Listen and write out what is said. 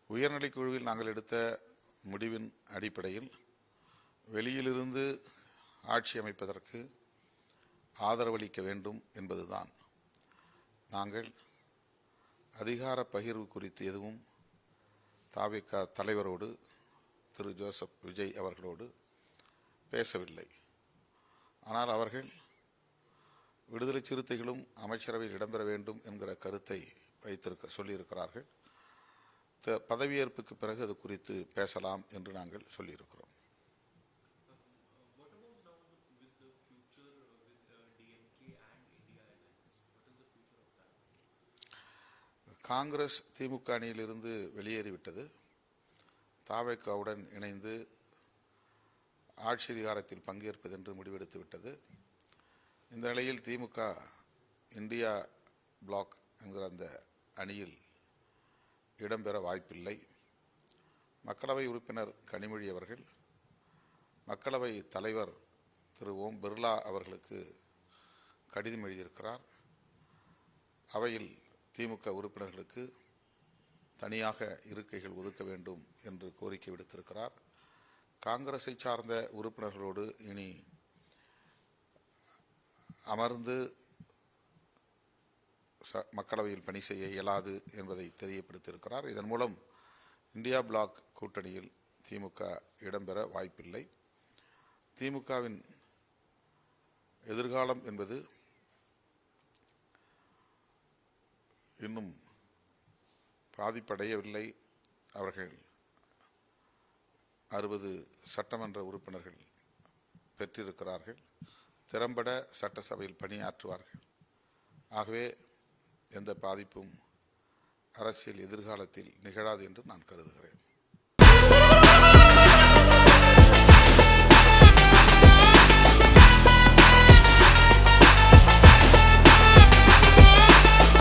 உயர்நிலைக் குழுவில் நாங்கள் எடுத்த முடிவின் அடிப்படையில் வெளியிலிருந்து ஆட்சி அமைப்பதற்கு ஆதரவளிக்க வேண்டும் என்பதுதான். நாங்கள் அதிகார பகிர்வு குறித்து எதுவும் தவிக தலைவரோடு திரு ஜோசப் விஜய் அவர்களோடு பேசவில்லை. ஆனால் அவர்கள் விடுதலை சிறுத்தைகளும் அமைச்சரவையில் இடம்பெற வேண்டும் என்கிற கருத்தை சொல்லியிருக்கிறார்கள். பதவியேற்புக்கு பிறகு அது குறித்து பேசலாம் என்று நாங்கள் சொல்லியிருக்கிறோம். காங்கிரஸ் திமுக அணியிலிருந்து வெளியேறிவிட்டது. தவிகவுடன் இணைந்து ஆட்சி அதிகாரத்தில் பங்கேற்பது என்று முடிவெடுத்து விட்டது. இந்த நிலையில் திமுக இந்தியா பிளாக் என்கிற அந்த அணியில் இடம்பெற வாய்ப்பில்லை. மக்களவை உறுப்பினர் கனிமொழி அவர்கள் மக்களவை தலைவர் திரு ஓம் பிர்லா அவர்களுக்கு கடிதம் எழுதியிருக்கிறார். அவையில் திமுக உறுப்பினர்களுக்கு தனியாக இருக்கைகள் ஒதுக்க வேண்டும் என்று கோரிக்கை விடுத்திருக்கிறார். காங்கிரஸை சார்ந்த உறுப்பினர்களோடு இனி அமர்ந்து மக்களவையில் பணி செய்ய இயலாது என்பதை தெரியப்படுத்தியிருக்கிறார். இதன் மூலம் இந்தியா பிளாக் கூட்டணியில் திமுக இடம்பெற வாய்ப்பில்லை. திமுகவின் எதிர்காலம் என்பது இன்னும் பாதிப்படையவில்லை. அவர்கள் 60 சட்டமன்ற உறுப்பினர்கள் பெற்றிருக்கிறார்கள். திறம்பட சட்டசபையில் பணியாற்றுவார்கள். ஆகவே எந்த பாதிப்பும் அரசியல் எதிர்காலத்தில் நிகழாது என்று நான் கருதுகிறேன்.